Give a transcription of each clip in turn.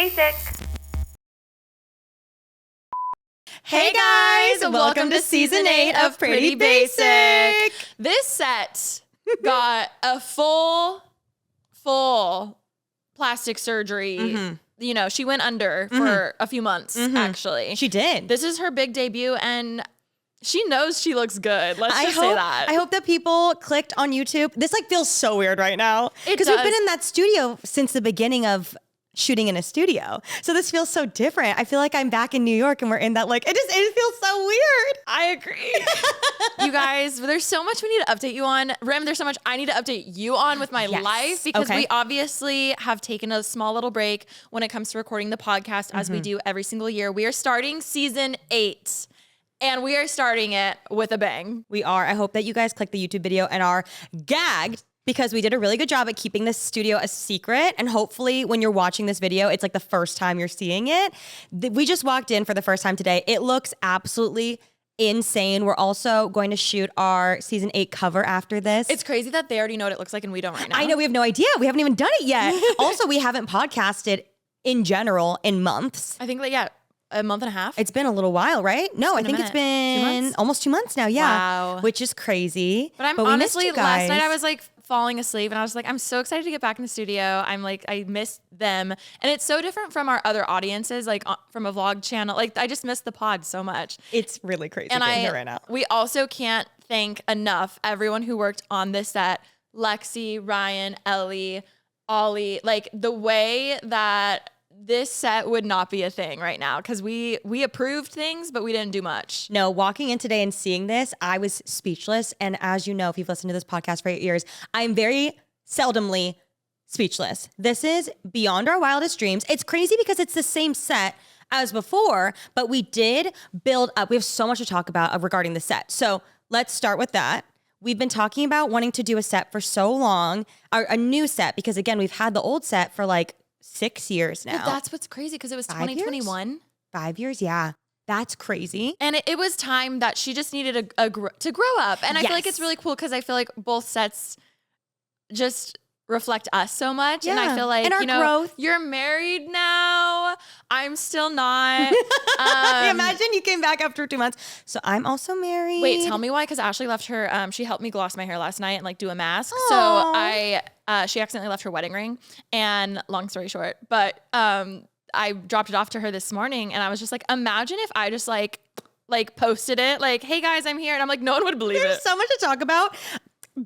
basic. Hey guys, welcome to season 8 of Pretty Basic. This set got a full plastic surgery. Mm-hmm. You know, she went under for a few months, actually. She did. This is her big debut, and she knows she looks good. Let's just say that. I hope that people clicked on YouTube. This like feels so weird right now. Because we've been in that studio since the beginning of shooting in a studio. So this feels so different. I feel like I'm back in New York and we're in that like, it feels so weird. I agree. You guys, there's so much we need to update you on. Rem, there's so much I need to update you on with my life because we obviously have taken a small little break when it comes to recording the podcast as we do every single year. We are starting season 8 and we are starting it with a bang. We are. I hope that you guys clicked the YouTube video and are gagged because we did a really good job at keeping this studio a secret. And hopefully when you're watching this video, it's like the first time you're seeing it. We just walked in for the first time today. It looks absolutely insane. We're also going to shoot our season 8 cover after this. It's crazy that they already know what it looks like and we don't right now. I know, we have no idea. We haven't even done it yet. Also, we haven't podcasted in general in months. I think like, a month and a half. It's been a little while, right? No, I think it's been almost 2 months now. Yeah. Wow. Which is crazy. But honestly, last night I was like falling asleep and I was like, I'm so excited to get back in the studio. I'm like, I missed them. And it's so different from our other audiences, like from a vlog channel. Like I just miss the pod so much. It's really crazy and being here right now. We also can't thank enough everyone who worked on this set. Lexi, Ryan, Ellie, Ollie, like the way that this set would not be a thing right now because we approved things, but we didn't do much. No, walking in today and seeing this, I was speechless. And as you know, if you've listened to this podcast for 8 years, I'm very seldomly speechless. This is beyond our wildest dreams. It's crazy because it's the same set as before, but we did build up. We have so much to talk about regarding the set. So let's start with that. We've been talking about wanting to do a set for so long, a new set, because again, we've had the old set for like 6 years now. But that's what's crazy because it was 2021. 5 years, yeah. That's crazy. And it was time that she just needed to grow up. And I feel like it's really cool because I feel like both sets just reflect us so much. Yeah. And I feel like, and our growth. You're married now. I'm still not. Imagine you came back after 2 months. So I'm also married. Wait, tell me why. Because Ashley left her, she helped me gloss my hair last night and like do a mask. Aww. So she accidentally left her wedding ring, and long story short, but I dropped it off to her this morning and I was just like, imagine if I just like posted it like, hey guys, I'm here. And I'm like, no one would believe There's it. so much to talk about.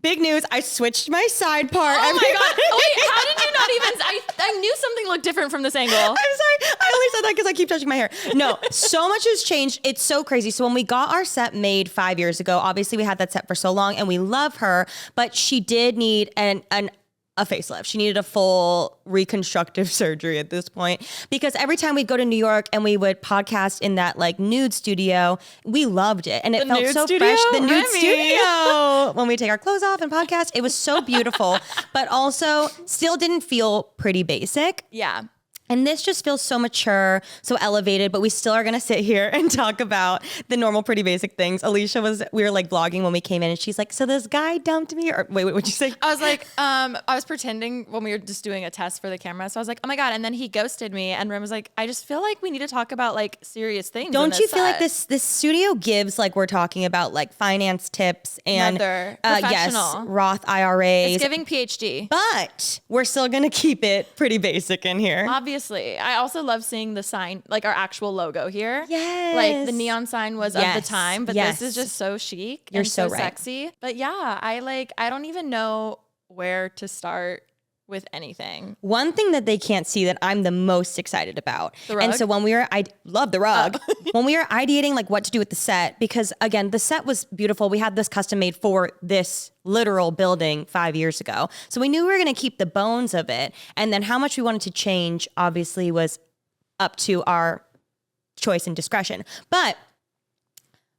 Big news. I switched my side part. Oh my God. Wait, how did you not even, I knew something looked different from this angle. I'm sorry. I only said that because I keep touching my hair. No, so much has changed. It's so crazy. So when we got our set made 5 years ago, obviously we had that set for so long and we love her, but she did need a facelift. She needed a full reconstructive surgery at this point because every time we'd go to New York and we would podcast in that like nude studio, we loved it. And it felt so fresh. The nude studio. When we take our clothes off and podcast, it was so beautiful, but also still didn't feel pretty basic. Yeah. And this just feels so mature, so elevated, but we still are gonna sit here and talk about the normal, pretty basic things. Alisha we were like vlogging when we came in and she's like, so this guy dumped me? Or wait, what'd you say? I was like, I was pretending when we were just doing a test for the camera. So I was like, oh my God. And then he ghosted me. And Rem was like, I just feel like we need to talk about like serious things. Don't you feel like this studio gives like we're talking about like finance tips and yes, Roth IRAs. It's giving PhD. But we're still gonna keep it pretty basic in here. Obviously. I also love seeing the sign, like our actual logo here. Yes. Like the neon sign was of the time, but this is just so chic. You're and so right. Sexy. But yeah, I don't even know where to start with anything. One thing that they can't see that I'm the most excited about. The rug? And so when I love the rug. When we were ideating like what to do with the set, because again, the set was beautiful. We had this custom made for this literal building 5 years ago. So we knew we were going to keep the bones of it. And then how much we wanted to change obviously was up to our choice and discretion. But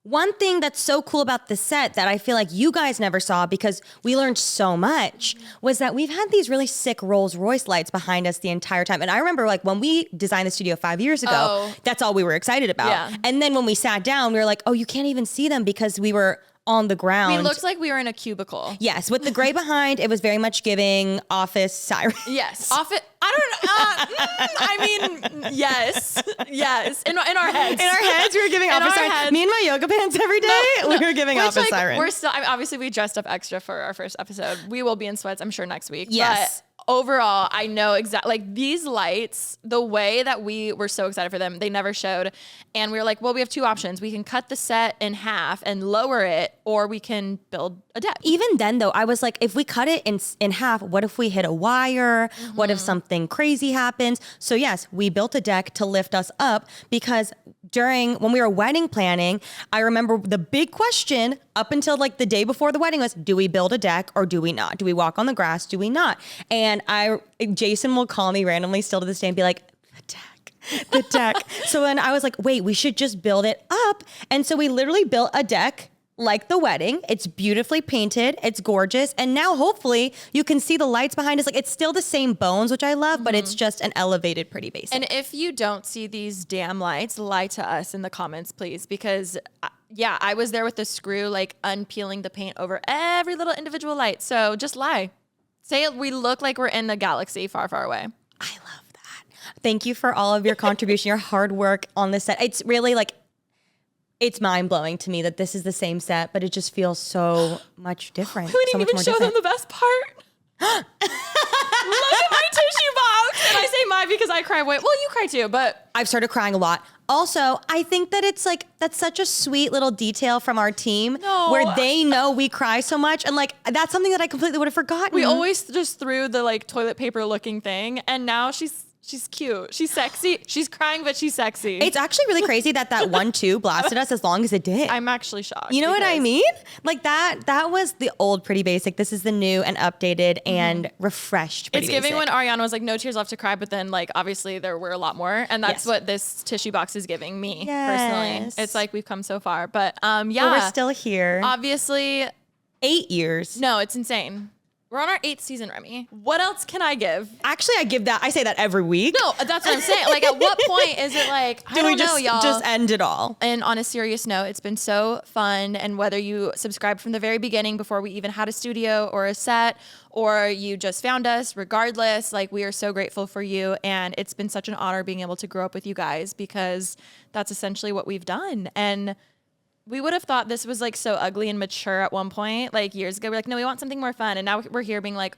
one thing that's so cool about the set that I feel like you guys never saw because we learned so much was that we've had these really sick Rolls Royce lights behind us the entire time. And I remember like when we designed the studio 5 years ago, that's all we were excited about. Yeah. And then when we sat down, we were like, oh, you can't even see them because we were on the ground. We looked like we were in a cubicle. Yes, with the gray behind, it was very much giving office siren. Yes, office. I I mean, yes. In our heads. In our heads, we were giving off a siren. Me in my yoga pants every day, we were giving off a siren. We're still, obviously we dressed up extra for our first episode. We will be in sweats, I'm sure, next week. Yes. But overall, I know exactly, like these lights, the way that we were so excited for them, they never showed. And we were like, well, we have two options. We can cut the set in half and lower it, or we can build a deck. Even then, though, I was like, if we cut it in half, what if we hit a wire? Mm-hmm. What if something crazy happens? So yes, we built a deck to lift us up because when we were wedding planning, I remember the big question up until like the day before the wedding was, do we build a deck or do we not? Do we walk on the grass? Do we not? And Jason will call me randomly still to this day and be like, the deck. So then I was like, wait, we should just build it up. And so we literally built a deck like the wedding. It's beautifully painted. It's gorgeous. And now hopefully you can see the lights behind us. Like it's still the same bones, which I love, but it's just an elevated, pretty basic. And if you don't see these damn lights, lie to us in the comments, please. Because yeah, I was there with the screw, like unpeeling the paint over every little individual light. So just lie. Say we look like we're in the galaxy far, far away. I love that. Thank you for all of your contribution, your hard work on this set. It's really like, it's mind-blowing to me that this is the same set, but it just feels so much different. We didn't even show them the best part. Look at my tissue box. And I say my because I cry. Well, you cry too, but I've started crying a lot. Also, I think that it's like, that's such a sweet little detail from our team where they know we cry so much. And like, that's something that I completely would have forgotten. We always just threw the like toilet paper looking thing. And now she's cute. She's sexy. She's crying, but she's sexy. It's actually really crazy that one too blasted us as long as it did. I'm actually shocked. You know what I mean? Like that was the old Pretty Basic. This is the new and updated and refreshed Pretty Basic. It's giving when Basic. Ariana was like, no tears left to cry, but then like obviously there were a lot more. And that's what this tissue box is giving me personally. It's like we've come so far. But yeah. But we're still here. Obviously. 8 years. No, it's insane. We're on our 8th season, Remi. What else can I give? Actually, I say that every week. No, that's what I'm saying. Like, at what point is it like, I don't know, y'all. Just end it all. And on a serious note, it's been so fun. And whether you subscribed from the very beginning before we even had a studio or a set, or you just found us, regardless, like we are so grateful for you. And it's been such an honor being able to grow up with you guys because that's essentially what we've done. And we would have thought this was like so ugly and mature at one point, like years ago. We're like, no, we want something more fun. And now we're here being like,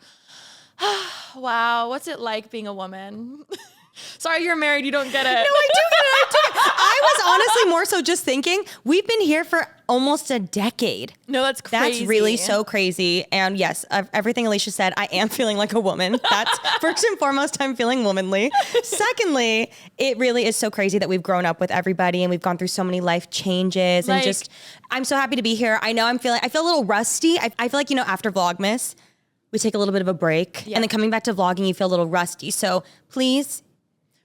oh, wow, what's it like being a woman? Sorry, you're married. You don't get it. No, I do get it. I was honestly more so just thinking we've been here for almost a decade. No, that's crazy. That's really so crazy. And yes, everything Alisha said, I am feeling like a woman. That's first and foremost, I'm feeling womanly. Secondly, it really is so crazy that we've grown up with everybody and we've gone through so many life changes and just, I'm so happy to be here. I know I feel a little rusty. I feel like, after Vlogmas, we take a little bit of a break and then coming back to vlogging, you feel a little rusty. So please,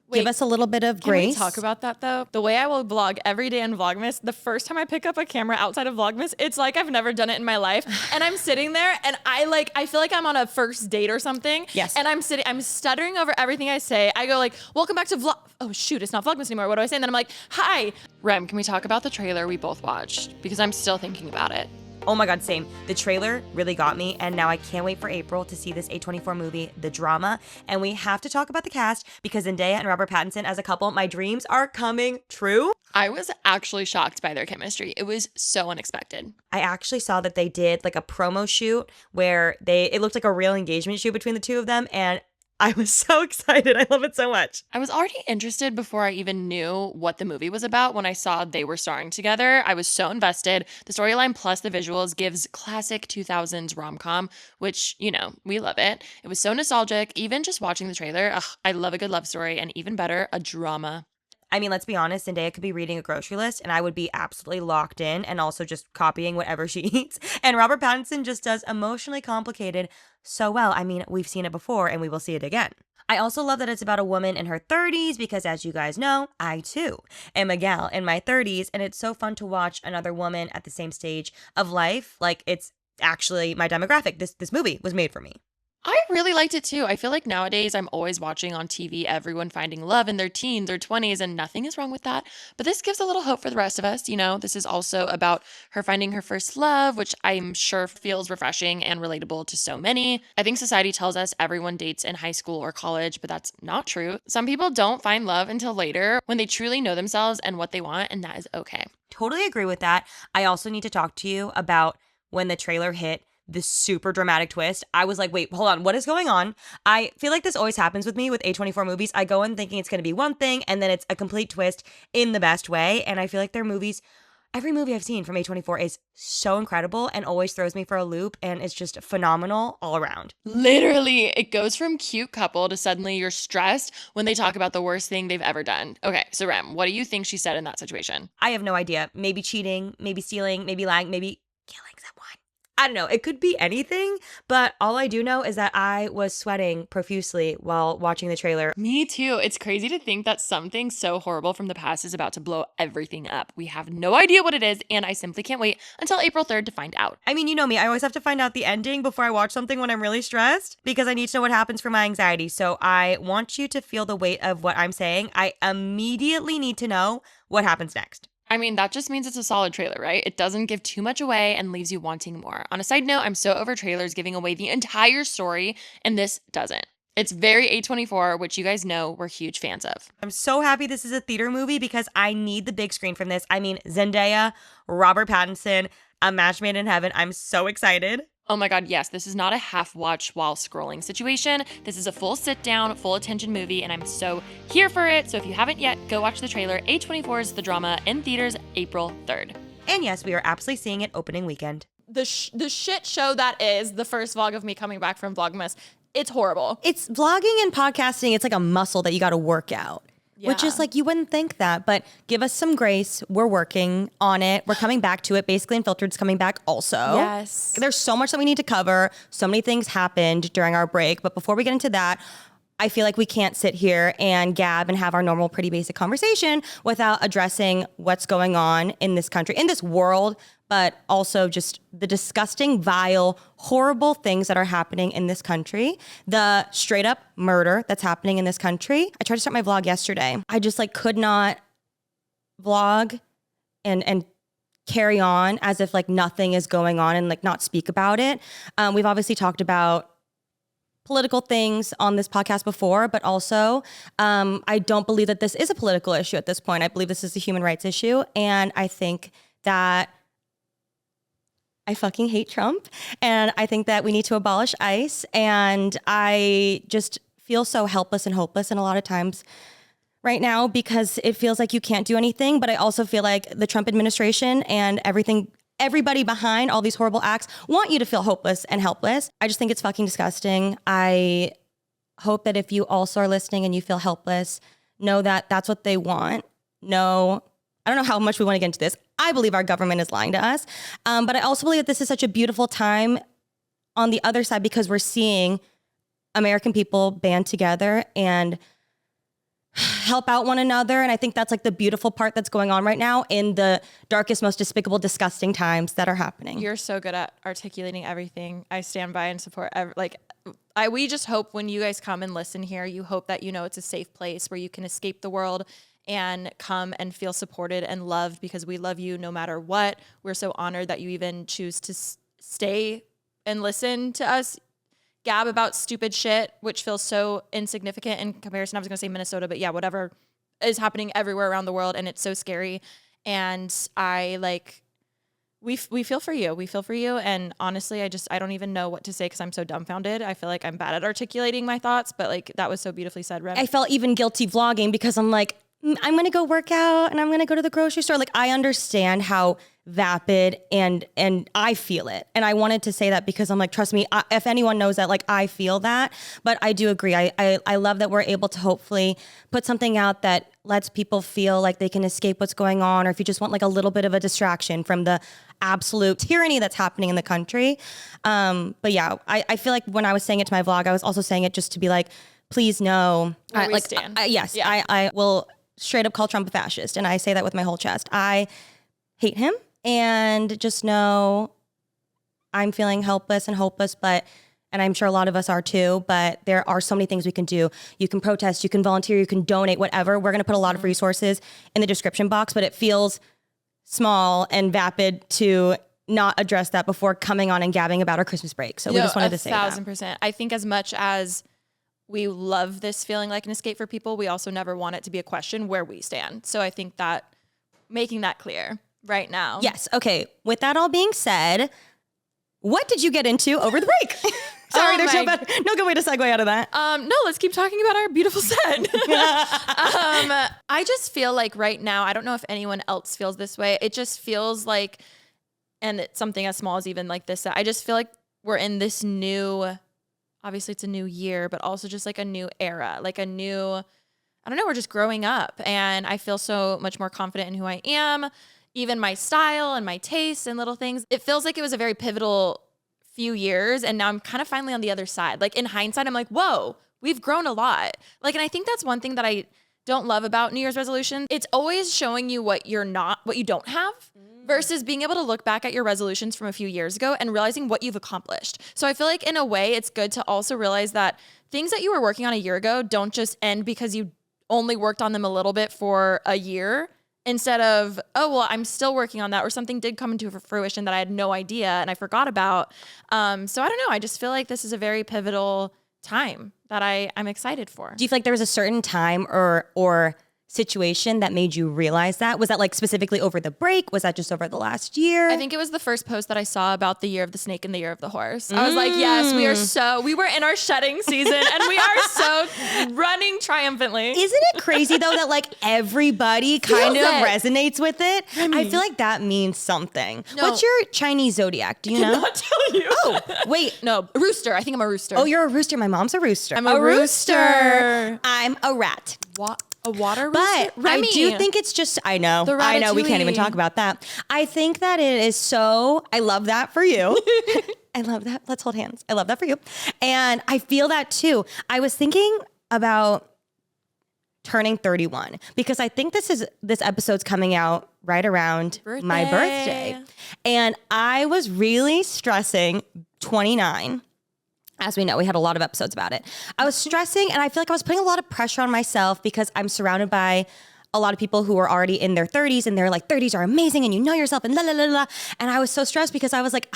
give us a little bit of grace. Can we talk about that though? The way I will vlog every day in Vlogmas, the first time I pick up a camera outside of Vlogmas, it's like I've never done it in my life. And I'm sitting there and I feel like I'm on a first date or something. Yes. And I'm stuttering over everything I say. I go like, welcome back to vlog. Oh shoot, it's not Vlogmas anymore. What do I say? And then I'm like, hi. Rem, can we talk about the trailer we both watched? Because I'm still thinking about it. Oh my God, same. The trailer really got me, and now I can't wait for April to see this A24 movie, The Drama. And we have to talk about the cast because Zendaya and Robert Pattinson as a couple, my dreams are coming true. I was actually shocked by their chemistry. It was so unexpected. I actually saw that they did like a promo shoot where it looked like a real engagement shoot between the two of them, and I was so excited. I love it so much. I was already interested before I even knew what the movie was about. When I saw they were starring together, I was so invested. The storyline plus the visuals gives classic 2000s rom-com, which, we love it. It was so nostalgic. Even just watching the trailer, I love a good love story, and even better, a drama. I mean, let's be honest, Zendaya could be reading a grocery list and I would be absolutely locked in and also just copying whatever she eats. And Robert Pattinson just does emotionally complicated so well. I mean, we've seen it before and we will see it again. I also love that it's about a woman in her 30s because, as you guys know, I too am a gal in my 30s, and it's so fun to watch another woman at the same stage of life. Like, it's actually my demographic. This movie was made for me. I really liked it too. I feel like nowadays I'm always watching on TV everyone finding love in their teens or 20s, and nothing is wrong with that. But this gives a little hope for the rest of us. You know, this is also about her finding her first love, which I'm sure feels refreshing and relatable to so many. I think society tells us everyone dates in high school or college, but that's not true. Some people don't find love until later when they truly know themselves and what they want, and that is okay. Totally agree with that. I also need to talk to you about when the trailer hit the super dramatic twist. I was like, wait, hold on, what is going on? I feel like this always happens with me with A24 movies. I go in thinking it's going to be one thing, and then it's a complete twist in the best way. And I feel like their movies, every movie I've seen from A24 is so incredible and always throws me for a loop, and it's just phenomenal all around. Literally, it goes from cute couple to suddenly you're stressed when they talk about the worst thing they've ever done. Okay, so Rem, what do you think she said in that situation? I have no idea. Maybe cheating, maybe stealing, maybe lying, maybe killing someone. I don't know. It could be anything, but all I do know is that I was sweating profusely while watching the trailer. Me too. It's crazy to think that something so horrible from the past is about to blow everything up. We have no idea what it is, and I simply can't wait until April 3rd to find out. I mean, you know me. I always have to find out the ending before I watch something when I'm really stressed because I need to know what happens for my anxiety. So I want you to feel the weight of what I'm saying. I immediately need to know what happens next. I mean, that just means it's a solid trailer, right? It doesn't give too much away and leaves you wanting more. On a side note, I'm so over trailers giving away the entire story, and this doesn't. It's very A24, which you guys know we're huge fans of. I'm so happy this is a theater movie because I need the big screen from this. I mean, Zendaya, Robert Pattinson, a match made in heaven. I'm so excited. Oh my God, yes, this is not a half watch while scrolling situation. This is a full sit down, full attention movie, and I'm so here for it. So if you haven't yet, go watch the trailer. A24's The Drama in theaters April 3rd. And yes, we are absolutely seeing it opening weekend. The shit show that is the first vlog of me coming back from Vlogmas. It's horrible. It's vlogging and podcasting. It's like a muscle that you got to work out. Yeah. Which is like, you wouldn't think that, but give us some grace. We're working on it. We're coming back to it. Basically Unfiltered's coming back also. Yes. There's so much that we need to cover. So many things happened during our break. But before we get into that, I feel like we can't sit here and gab and have our normal pretty basic conversation without addressing what's going on in this country, in this world, but also just the disgusting, vile, horrible things that are happening in this country. The straight up murder that's happening in this country. I tried to start my vlog yesterday. I just like could not vlog and carry on as if like nothing is going on and like not speak about it. We've obviously talked about political things on this podcast before, but also I don't believe that this is a political issue at this point. I believe this is a human rights issue. And I think that I fucking hate Trump. And I think that we need to abolish ICE. And I just feel so helpless and hopeless and a lot of times right now because it feels like you can't do anything. But I also feel like the Trump administration and everybody behind all these horrible acts want you to feel hopeless and helpless. I just think it's fucking disgusting. I hope that if you also are listening and you feel helpless, know that that's what they want. No, I don't know how much we want to get into this. I believe our government is lying to us. But I also believe that this is such a beautiful time on the other side because we're seeing American people band together and help out one another. And I think that's like the beautiful part that's going on right now in the darkest, most despicable, disgusting times that are happening. You're so good at articulating everything. I stand by and support. We just hope when you guys come and listen here, you hope that you know it's a safe place where you can escape the world and come and feel supported and loved because we love you no matter what. We're so honored that you even choose to stay and listen to us gab about stupid shit, which feels so insignificant in comparison. I was going to say Minnesota, but yeah, whatever is happening everywhere around the world. And it's so scary. And we feel for you. We feel for you. And honestly, I don't even know what to say because I'm so dumbfounded. I feel like I'm bad at articulating my thoughts, but like that was so beautifully said, Rem. I felt even guilty vlogging because I'm like, I'm going to go work out and I'm going to go to the grocery store. Like I understand how vapid and I feel it. And I wanted to say that because I'm like, trust me, if anyone knows that, like I feel that, but I do agree. I love that we're able to hopefully put something out that lets people feel like they can escape what's going on. Or if you just want like a little bit of a distraction from the absolute tyranny that's happening in the country. But yeah, I feel like when I was saying it to my vlog, I was also saying it just to be like, please know. Yes, yeah. I will straight up call Trump a fascist. And I say that with my whole chest. I hate him and just know I'm feeling helpless and hopeless, but and I'm sure a lot of us are too, but there are so many things we can do. You can protest, you can volunteer, you can donate, whatever. We're going to put a lot of resources in the description box, but it feels small and vapid to not address that before coming on and gabbing about our Christmas break. So we just wanted to say that. 1,000%. I think as much as we love this feeling like an escape for people, we also never want it to be a question where we stand. So I think that making that clear right now. Yes. Okay. With that all being said, what did you get into over the break? Sorry, there's no good way to segue out of that. No, let's keep talking about our beautiful set. I just feel like right now, I don't know if anyone else feels this way. It just feels like, and it's something as small as even like this, I just feel like we're in this new, obviously it's a new year, but also just like a new era, like a new, I don't know, we're just growing up, and I feel so much more confident in who I am, even my style and my tastes and little things. It feels like it was a very pivotal few years, and now I'm kind of finally on the other side. Like in hindsight, I'm like, whoa, we've grown a lot. Like, and I think that's one thing that I don't love about New Year's resolution. It's always showing you what you're not, what you don't have, versus being able to look back at your resolutions from a few years ago and realizing what you've accomplished. So I feel like in a way, it's good to also realize that things that you were working on a year ago don't just end because you only worked on them a little bit for a year, instead of, oh, well, I'm still working on that, or something did come into fruition that I had no idea and I forgot about. So I don't know. I just feel like this is a very pivotal time that I'm excited for. Do you feel like there was a certain time or situation that made you realize that? Was that like specifically over the break? Was that just over the last year? I think it was the first post that I saw about the year of the snake and the year of the horse. I was like, yes, we were in our shedding season and we are so running triumphantly. Isn't it crazy though that like everybody kind of resonates with it? I feel like that means something. No. What's your Chinese zodiac? Do you know? I cannot tell you. Oh, wait. No, a rooster. I think I'm a rooster. Oh, you're a rooster. My mom's a rooster. I'm a rooster. I'm a rat. What? A water rooster? But Remi. I do think it's just, I know, we can't even talk about that. I think that it is so, I love that for you. I love that. Let's hold hands. I love that for you. And I feel that too. I was thinking about turning 31 because I think this episode's coming out right around my birthday. And I was really stressing 29. As we know, we had a lot of episodes about it. I was stressing and I feel like I was putting a lot of pressure on myself because I'm surrounded by a lot of people who are already in their 30s and they're like, 30s are amazing and you know yourself and la la la la. And I was so stressed because I was like,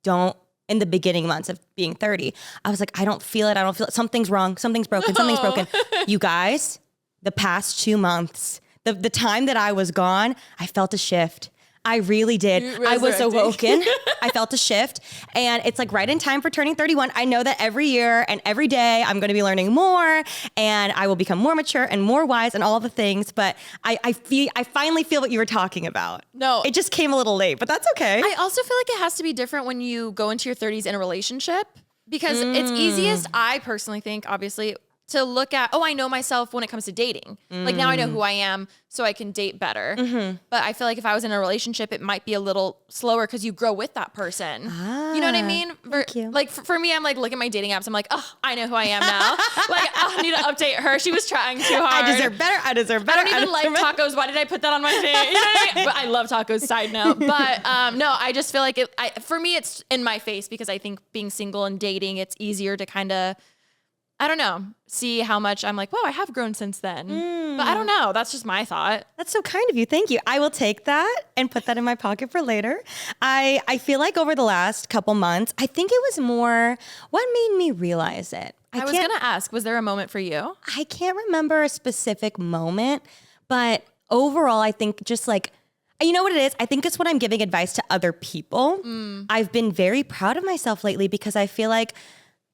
in the beginning months of being 30, I was like, I don't feel it. Something's wrong. Something's broken. Something's broken. You guys, the past 2 months, the time that I was gone, I felt a shift. I really did. I was awoken. I felt a shift. And it's like right in time for turning 31. I know that every year and every day I'm going to be learning more and I will become more mature and more wise and all the things. But I finally feel what you were talking about. No. It just came a little late, but that's okay. I also feel like it has to be different when you go into your 30s in a relationship because it's easiest, I personally think, obviously, to look at, I know myself when it comes to dating. Like now I know who I am, so I can date better. But I feel like if I was in a relationship, it might be a little slower because you grow with that person. You know what I mean? Thank you. Like for me, I'm like, look at my dating apps. I'm like, I know who I am now. Like, I need to update her. She was trying too hard. I deserve better. I don't even like tacos. Why did I put that on my face? You know what I mean? But I love tacos, side note. But no, I just feel like for me, it's in my face because I think being single and dating, it's easier to kind of, I don't know, see how much I'm like, whoa, I have grown since then. But I don't know. That's just my thought. That's so kind of you. Thank you. I will take that and put that in my pocket for later. I feel like over the last couple months, I think it was more, what made me realize it? I was going to ask, was there a moment for you? I can't remember a specific moment, but overall, I think just like, you know what it is? I think it's when I'm giving advice to other people. I've been very proud of myself lately because I feel like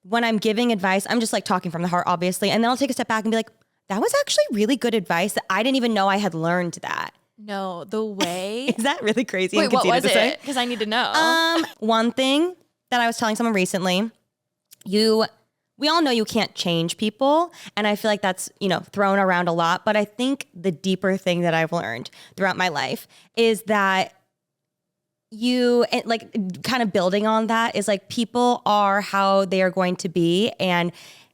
when I'm giving advice, I'm just like talking from the heart, obviously. And then I'll take a step back and be like, that was actually really good advice that I didn't even know I had learned that. No, the way. Is that really crazy? Wait, what was it? Because I need to know. One thing that I was telling someone recently, we all know you can't change people. And I feel like that's, thrown around a lot. But I think the deeper thing that I've learned throughout my life is that kind of building on that is like people are how they are going to be and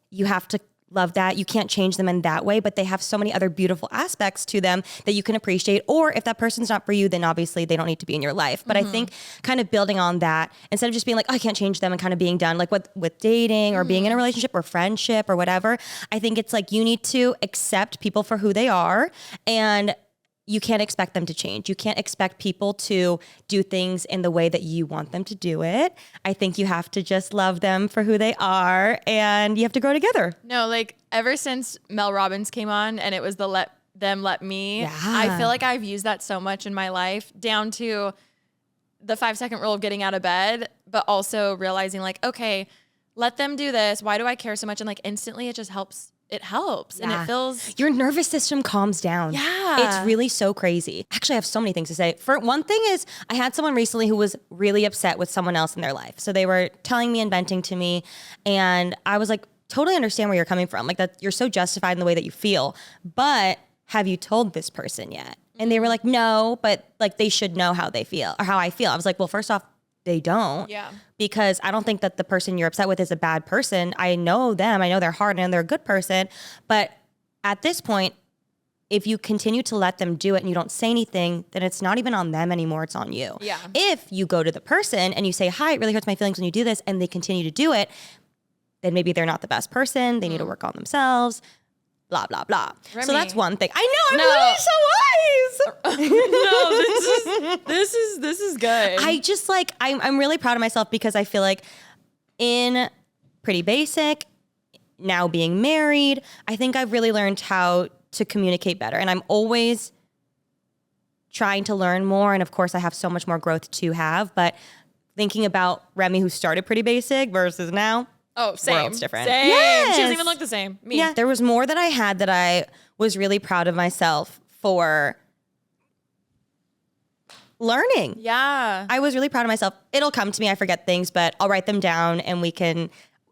you have to love that. You can't change them in that way, but they have so many other beautiful aspects to them that you can appreciate. Or if that person's not for you, then obviously they don't need to be in your life. But I think kind of building on that, instead of just being like, oh, I can't change them and kind of being done, like with dating or being in a relationship or friendship or whatever, I think it's like you need to accept people for who they are, and you can't expect them to change. You can't expect people to do things in the way that you want them to do it. I think you have to just love them for who they are, and you have to grow together. No, like ever since Mel Robbins came on and it was the let them let me, Yeah. I feel like I've used that so much in my life, down to the 5-second rule of getting out of bed, but also realizing like, okay, let them do this. Why do I care so much? And like instantly it just helps. It helps and it feels... Your nervous system calms down. Yeah. It's really so crazy. Actually, I have so many things to say. For one thing is, I had someone recently who was really upset with someone else in their life. So they were telling me and venting to me, and I was like, totally understand where you're coming from. Like that, you're so justified in the way that you feel. But have you told this person yet? And they were like, no, but like they should know how they feel or how I feel. I was like, well, first off, they don't. Yeah. Because I don't think that the person you're upset with is a bad person. I know them. I know their heart and they're a good person. But at this point, if you continue to let them do it and you don't say anything, then it's not even on them anymore. It's on you. Yeah. If you go to the person and you say, hi, it really hurts my feelings when you do this, and they continue to do it, then maybe they're not the best person. They need to work on themselves. Blah, blah, blah. Remi. So that's one thing. I know, I'm literally so wise. No, this is good. I just like, I'm really proud of myself because I feel like in Pretty Basic, now being married, I think I've really learned how to communicate better. And I'm always trying to learn more. And of course, I have so much more growth to have. But thinking about Remi, who started Pretty Basic versus now, oh, same. world's different. Same. Yes. She doesn't even look the same. Me. Yeah, there was more that I had that I was really proud of myself for learning. Yeah. I was really proud of myself. It'll come to me. I forget things, but I'll write them down and we can...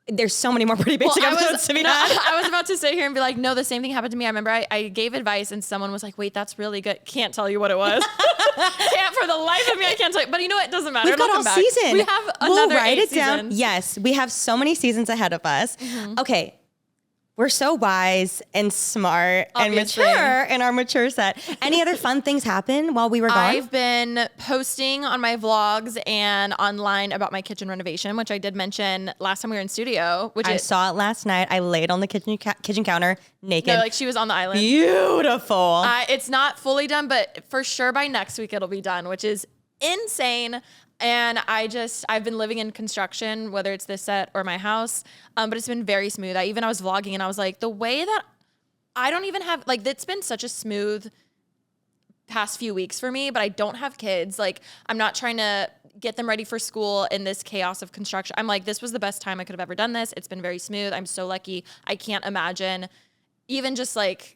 There's so many more Pretty Basic episodes to be had. I was about to sit here and be like, no, the same thing happened to me. I remember I gave advice and someone was like, wait, that's really good. Can't tell you what it was. Can't for the life of me. I can't tell you. But you know what? It doesn't matter. We've got all season. We have another We'll write 8 it down. seasons. Yes, we have so many seasons ahead of us. Okay. We're so wise and smart Obviously. and mature in our mature set. Any other fun things happen while we were gone? I've been posting on my vlogs and online about my kitchen renovation, which I did mention last time we were in studio. Which I saw it last night. I laid on the kitchen counter naked. no, like she was on the island. Beautiful. It's not fully done, but for sure by next week it'll be done, which is insane. And I've been living in construction, whether it's this set or my house, but it's been very smooth. I was vlogging and I was like, the way that I don't even have, like, it's been such a smooth past few weeks for me, but I don't have kids. Like, I'm not trying to get them ready for school in this chaos of construction. I'm like, this was the best time I could have ever done this. It's been very smooth. I'm so lucky. I can't imagine even just like,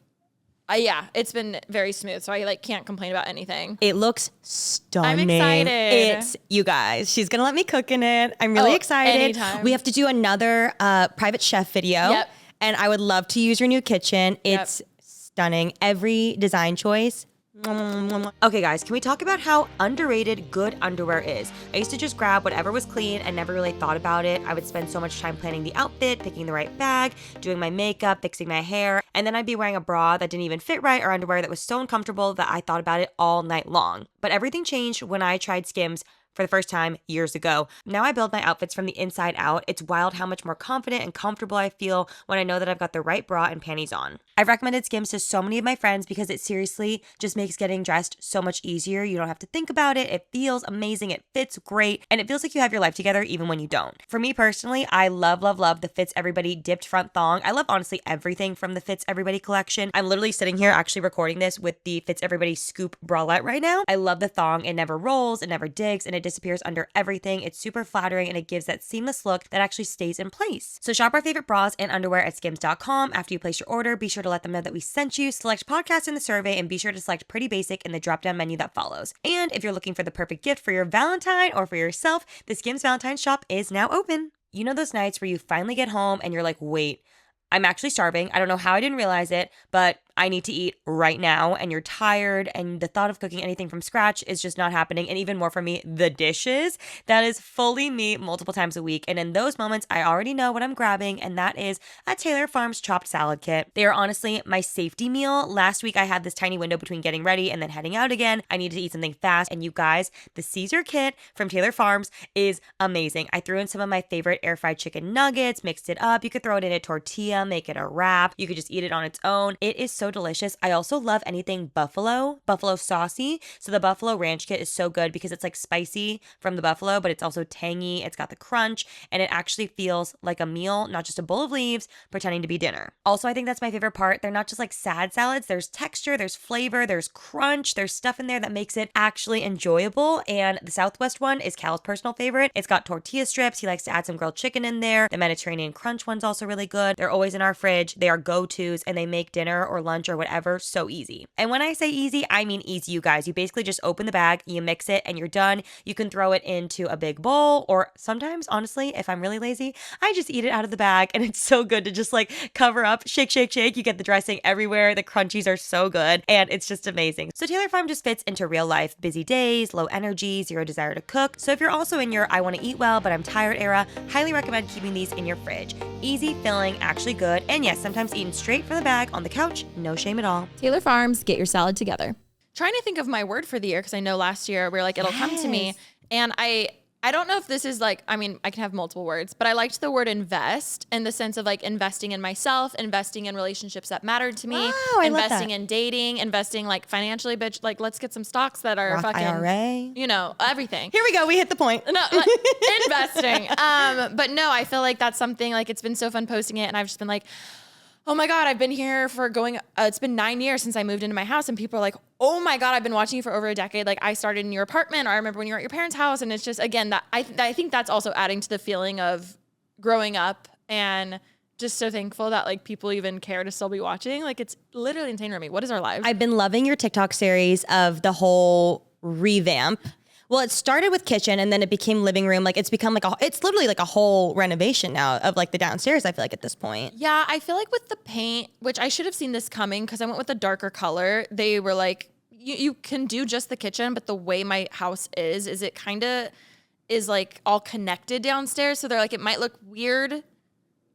yeah, it's been very smooth. So I like can't complain about anything. It looks stunning. I'm excited. It's, you guys, she's going to let me cook in it. I'm really excited. Anytime. We have to do another private chef video. Yep. And I would love to use your new kitchen. It's stunning. Every design choice. Okay, guys, can we talk about how underrated good underwear is? I used to just grab whatever was clean and never really thought about it. I would spend so much time planning the outfit, picking the right bag, doing my makeup, fixing my hair, and then I'd be wearing a bra that didn't even fit right or underwear that was so uncomfortable that I thought about it all night long. But everything changed when I tried Skims for the first time years ago. Now I build my outfits from the inside out. It's wild how much more confident and comfortable I feel when I know that I've got the right bra and panties on. I've recommended Skims to so many of my friends because it seriously just makes getting dressed so much easier. You don't have to think about it. It feels amazing. It fits great. And it feels like you have your life together even when you don't. For me personally, I love the Fits Everybody dipped front thong. I love honestly everything from the Fits Everybody collection. I'm literally sitting here actually recording this with the Fits Everybody scoop bralette right now. I love the thong. It never rolls, it never digs, and it disappears under everything. It's super flattering and it gives that seamless look that actually stays in place. So shop our favorite bras and underwear at skims.com. After you place your order, be sure to let them know that we sent you, select podcast in the survey, and be sure to select Pretty Basic in the drop-down menu that follows. And if you're looking for the perfect gift for your Valentine or for yourself, the Skims Valentine shop is now open. You know those nights where you finally get home and you're like, wait, I'm actually starving. I don't know how I didn't realize it, but I need to eat right now, and you're tired, and the thought of cooking anything from scratch is just not happening. And even more for me, the dishes, that is fully me multiple times a week. And in those moments, I already know what I'm grabbing, and that is a Taylor Farms chopped salad kit. They are honestly my safety meal. Last week, I had this tiny window between getting ready and then heading out again. I needed to eat something fast, and you guys, the Caesar kit from Taylor Farms is amazing. I threw in some of my favorite air fried chicken nuggets, mixed it up. You could throw it in a tortilla, make it a wrap. You could just eat it on its own. It is so delicious. I also love anything buffalo saucy. So the buffalo ranch kit is so good because it's like spicy from the buffalo, but it's also tangy. It's got the crunch, and it actually feels like a meal, not just a bowl of leaves pretending to be dinner. Also, I think that's my favorite part. They're not just like sad salads. There's texture, there's flavor, there's crunch, there's stuff in there that makes it actually enjoyable. And the Southwest one is Cal's personal favorite. It's got tortilla strips. He likes to add some grilled chicken in there. The Mediterranean crunch one's also really good. They're always in our fridge. They are go-tos, and they make dinner or lunch or whatever so easy. And when I say easy, I mean easy, you guys. You basically just open the bag, you mix it, and you're done. You can throw it into a big bowl, or sometimes, honestly, if I'm really lazy, I just eat it out of the bag, and it's so good to just like cover up, shake, shake, shake. You get the dressing everywhere. The crunchies are so good, and it's just amazing. So Taylor Farm just fits into real life. Busy days, low energy, zero desire to cook. So if you're also in your I want to eat well, but I'm tired era, highly recommend keeping these in your fridge. Easy, filling, actually good, and yes, sometimes eaten straight from the bag on the couch. No shame at all. Taylor Farms, get your salad together. Trying to think of my word for the year, because I know last year we were like, it'll come to me. And I don't know if this is like, I mean, I can have multiple words, but I liked the word invest in the sense of like investing in myself, investing in relationships that mattered to me, investing in dating, investing like financially, bitch, like let's get some stocks that are Roth fucking, IRA. you know, everything. Here we go. We hit the point. No, like, investing. But no, I feel like that's something like it's been so fun posting it, and I've just been like, oh my God, I've been here for it's been 9 years since I moved into my house, and people are like, oh my God, I've been watching you for over a decade. Like I started in your apartment, or I remember when you were at your parents' house. And it's just, again, that I think that's also adding to the feeling of growing up, and just so thankful that like people even care to still be watching. Like it's literally insane for me. What is our lives? I've been loving your TikTok series of the whole revamp. Well, it started with kitchen, and then it became living room. Like it's become like it's literally like a whole renovation now of like the downstairs, I feel like at this point. Yeah, I feel like with the paint, which I should have seen this coming because I went with a darker color. They were like, you can do just the kitchen, but the way my house is it kind of is like all connected downstairs. So they're like, it might look weird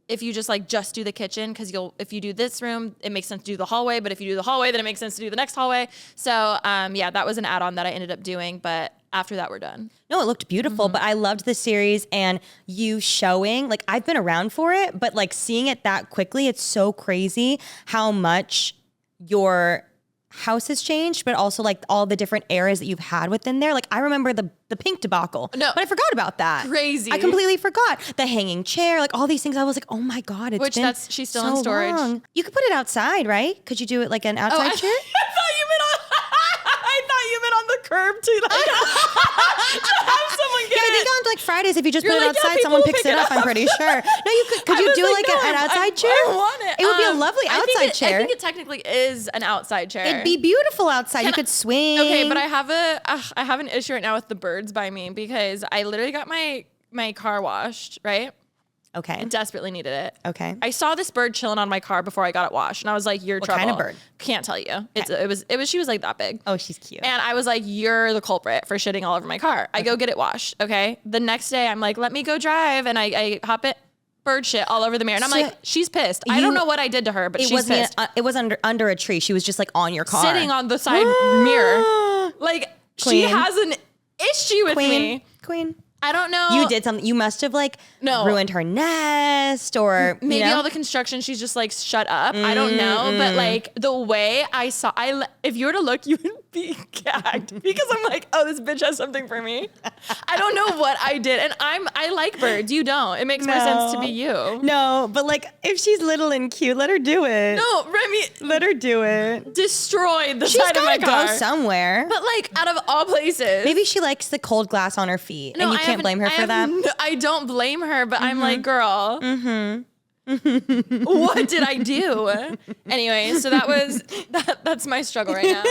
if you just do the kitchen, because if you do this room, it makes sense to do the hallway. But if you do the hallway, then it makes sense to do the next hallway. So yeah, that was an add-on that I ended up doing. But after that, we're done. No, it looked beautiful, but I loved the series, and you showing, like I've been around for it, but like seeing it that quickly, it's so crazy how much your house has changed, but also like all the different eras that you've had within there. Like I remember the pink debacle, No. but I forgot about that. Crazy. I completely forgot. The hanging chair, like all these things. I was like, oh my God, it's been She's still so in storage. long. You could put it outside, right? Could you do it like an outside chair? I thought you meant on the curb too. Like, to have someone get Yeah, I it. think on like Fridays, if you just You're put it like, yeah, outside, people someone will picks pick it it up. I'm up. pretty sure. No, you could. Could I you was do like, like no, an I outside chair? I want it. It would be a lovely outside chair. I think it technically is an outside chair. It'd be beautiful outside. You could swing. Okay, but I have an issue right now with the birds by me, because I literally got my car washed, right? Okay. I desperately needed it. Okay. I saw this bird chilling on my car before I got it washed, and I was like, "You're What trouble." kind of bird? Can't tell you. It was. She was like that big. Oh, she's cute. And I was like, you're the culprit for shitting all over my car. I go get it washed, okay? The next day, I'm like, let me go drive. And I hop it, bird shit all over the mirror. And I'm So like, she's pissed. I don't know what I did to her, but she's pissed. It was under a tree. She was just like on your car. Sitting on the side mirror. Like, she Queen. has an issue with me. Queen. I don't know. You did something. You must have like ruined her nest, or Maybe you know? all the construction, she's just like, shut up. I don't know. But like the way if you were to look, you would be gagged, because I'm like, oh, this bitch has something for me. I don't know what I did. And I like birds. You don't. It makes more sense to be you. No, but like if she's little and cute, let her do it. No, Remi Let her do it. destroyed the She's side of my gotta car. go somewhere. But like out of all places. Maybe she likes the cold glass on her feet, and you can't blame her for that. I don't blame her, but I'm like, girl. What did I do? Anyway, so that's my struggle right now.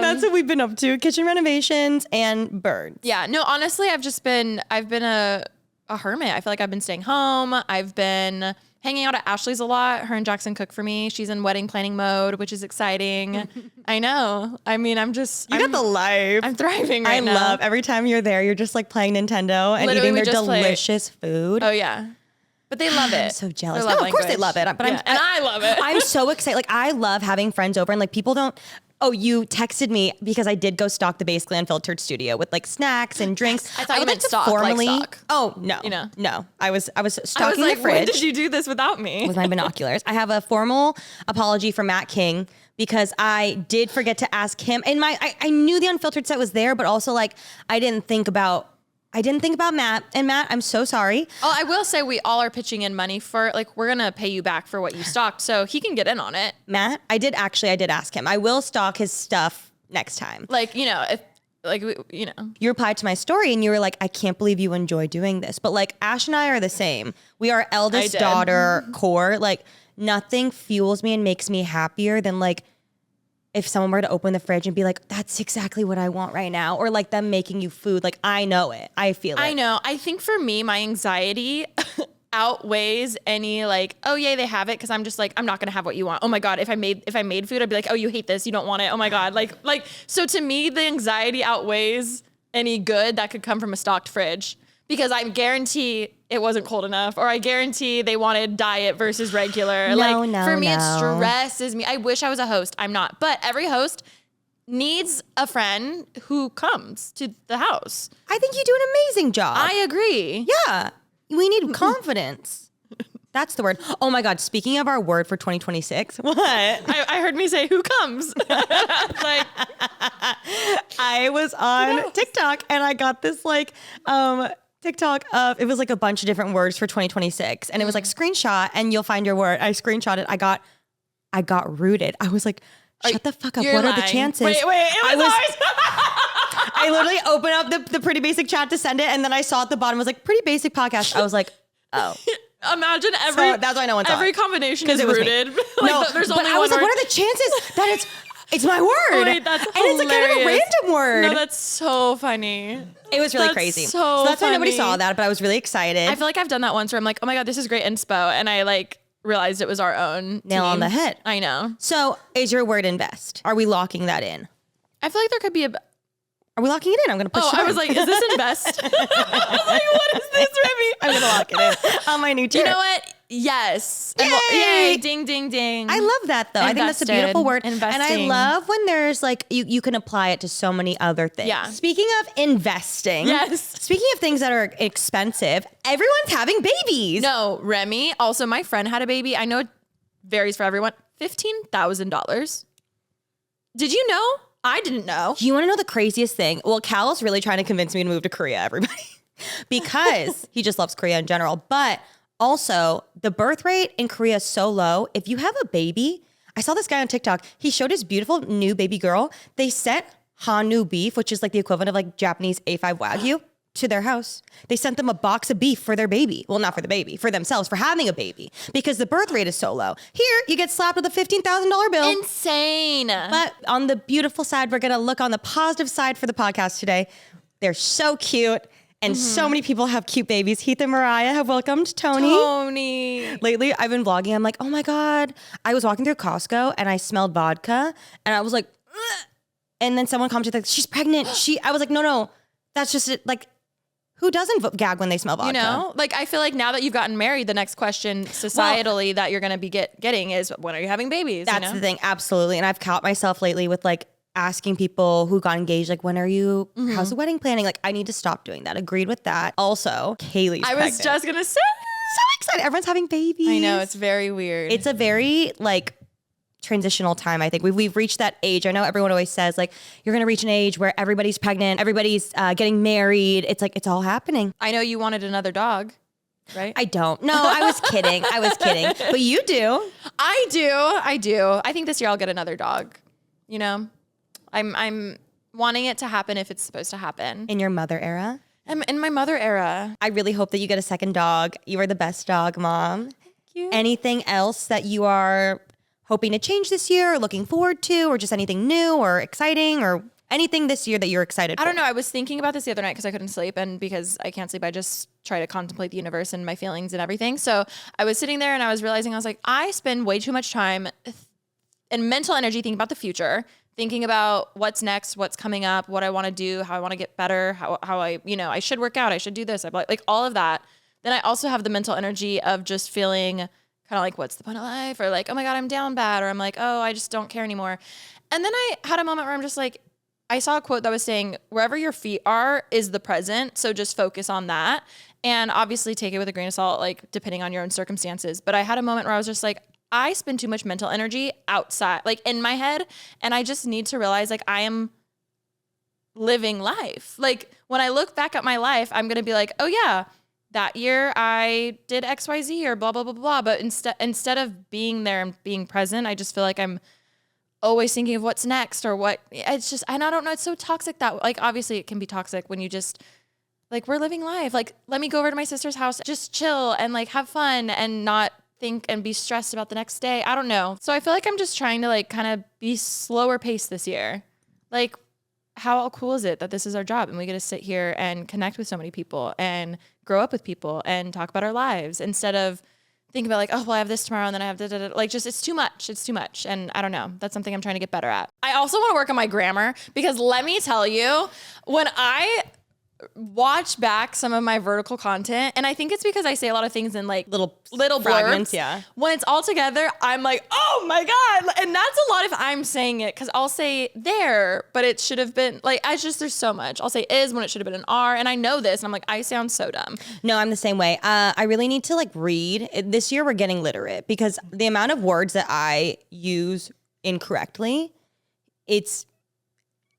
That's what we've been up to: kitchen renovations and birds. Yeah, no, honestly, I've been a a hermit. I feel like I've been staying home. I've been hanging out at Ashley's a lot. Her and Jackson cook for me. She's in wedding planning mode, which is exciting. I know. I mean, I'm got the life. I'm thriving right now. I love every time you're there, you're just like playing Nintendo and Literally, eating we their just play- delicious food. Oh yeah. But they love it. I'm so jealous. Their No, love of course they language. love it. But Yeah, and I love it. I'm so excited. Like I love having friends over and like people don't. Oh, you texted me because I did go stalk the Basically Unfiltered studio with like snacks and drinks. I thought you would meant like to stalk, like formally. stalk. Oh no, You know. no. I was I was stalking like, the when fridge did you do this without me? with my binoculars. I have a formal apology for Matt King because I did forget to ask him. And I knew the unfiltered set was there, but also like I didn't think about Matt. And Matt, I'm so sorry. Oh, I will say we all are pitching in money for like we're gonna pay you back for what you stalked, so he can get in on it. Matt, I did ask him. I will stalk his stuff next time. Like if You replied to my story and you were like, I can't believe you enjoy doing this. But like Ash and I are the same. We are eldest did. daughter core. Like nothing fuels me and makes me happier than like if someone were to open the fridge and be like, that's exactly what I want right now. Or like them making you food. Like I know it. I feel it. I know. I think for me, my anxiety outweighs any like, oh yay, they have it, because I'm just like, I'm not gonna have what you want. Oh my god, if I made food, I'd be like, oh, you hate this, you don't want it. Oh my god, like so to me, the anxiety outweighs any good that could come from a stocked fridge, because I guarantee it wasn't cold enough, or I guarantee they wanted diet versus regular. For me, it stresses me. I wish I was a host. I'm not, but every host needs a friend who comes to the house. I think you do an amazing job. I agree. Yeah. We need confidence. That's the word. Oh my God. Speaking of our word for 2026, what? I heard me say, who comes? Like, I was on TikTok and I got this like TikTok of, it was like a bunch of different words for 2026. And it was like screenshot and you'll find your word. I screenshot it. I got rooted. I was like, shut the fuck up. You're What are the lying. chances? Wait, it was ours. I literally opened up the Pretty Basic chat to send it, and then I saw at the bottom was like Pretty Basic podcast. I was like, oh. Imagine So that's why no one saw every it. combination 'Cause is it was me. rooted. No, there's but only I was one like, word. what are the chances that it's my word? Wait, that's and it's like kind of a hilarious. random word. No, that's so funny. It was really That's crazy. so That's why nobody funny. saw that, but I was really excited. I feel like I've done that once where I'm like, oh my god, this is great inspo, and I like realized it was our own Nail on team. the head. I know. So is your word invest? Are we locking that in? I feel like there could be a. Are we locking it in? I'm going to push Oh, the I was button. like, is this invest? I'm like, what is this, Remi? I'm going to lock it in on my new chair. You know what? Yes. Yay! Yay! Ding, ding, ding. I love that though. I think that's a beautiful Invested. word. And I Investing. love when there's like, you can apply it to so many other things. Yeah. Speaking of investing. Yes. Speaking of things that are expensive, everyone's having babies. No, Remi. Also, my friend had a baby. I know it varies for everyone. $15,000. Did you know? I didn't know. Do you want to know the craziest thing? Well, Cal's really trying to convince me to move to Korea, everybody, because he just loves Korea in general. But also, the birth rate in Korea is so low. If you have a baby, I saw this guy on TikTok. He showed his beautiful new baby girl. They sent Hanu beef, which is like the equivalent of like Japanese A5 Wagyu, to their house. They sent them a box of beef for their baby. Well, not for the baby, for themselves, for having a baby, because the birth rate is so low. Here, you get slapped with a $15,000 bill. Insane. But on the beautiful side, we're going to look on the positive side for the podcast today. They're so cute. And so many people have cute babies. Heath and Mariah have welcomed Tony. Lately, I've been vlogging. I'm like, oh my God. I was walking through Costco and I smelled vodka. And I was like, ugh. And then someone commented like, she's pregnant. I was like, no, that's just it. Like, who doesn't gag when they smell vodka? You know, like I feel like now that you've gotten married, the next question societally that you're going to be getting is, when are you having babies? That's the thing. Absolutely. And I've caught myself lately with like asking people who got engaged, like, when are you, how's the wedding planning? Like, I need to stop doing that. Agreed with that. Also, Kaylee's I pregnant. was just going to say. So excited. Everyone's having babies. I know. It's very weird. It's a very like transitional time. I think we've reached that age. I know everyone always says like, you're going to reach an age where everybody's pregnant, everybody's getting married. It's like, it's all happening. I know you wanted another dog, right? I don't. No, I was kidding. But you do. I do. I think this year I'll get another dog. You know, I'm wanting it to happen if it's supposed to happen. In your mother era. I'm in my mother era. I really hope that you get a second dog. You are the best dog, Mom. Thank you. Anything else that you are hoping to change this year or looking forward to, or just anything new or exciting or anything this year that you're excited for? I don't know. I was thinking about this the other night because I couldn't sleep. And because I can't sleep, I just try to contemplate the universe and my feelings and everything. So I was sitting there and I was realizing, I was like, I spend way too much time and mental energy thinking about the future, thinking about what's next, what's coming up, what I want to do, how I want to get better, how I, I should work out, I should do this. I like all of that. Then I also have the mental energy of just feeling kind of like, what's the point of life? Or like, oh my God, I'm down bad. Or I'm like, oh, I just don't care anymore. And then I had a moment where I'm just like, I saw a quote that was saying, wherever your feet are is the present. So just focus on that. And obviously take it with a grain of salt, like depending on your own circumstances. But I had a moment where I was just like, I spend too much mental energy outside, like in my head. And I just need to realize like I am living life. Like when I look back at my life, I'm going to be like, oh yeah, that year I did XYZ or blah, blah, blah, blah. But instead of being there and being present, I just feel like I'm always thinking of what's next or what. It's just, and I don't know, it's so toxic that like, obviously it can be toxic when you just like, we're living life. Like, let me go over to my sister's house, just chill and like have fun and not think and be stressed about the next day. I don't know. So I feel like I'm just trying to like kind of be slower paced this year. Like, how cool is it that this is our job and we get to sit here and connect with so many people and grow up with people and talk about our lives instead of thinking about like, oh, well, I have this tomorrow and then I have da-da-da. Like, just, it's too much. It's too much. And I don't know. That's something I'm trying to get better at. I also want to work on my grammar because let me tell you, when I watch back some of my vertical content, and I think it's because I say a lot of things in like little fragments, blurbs. yeah. When it's all together, I'm like, oh my God. And that's a lot if I'm saying it because I'll say there, but it should have been like, there's so much. I'll say is when it should have been an R. And I know this. And I'm like, I sound so dumb. No, I'm the same way. I really need to like read. This year we're getting literate because the amount of words that I use incorrectly, it's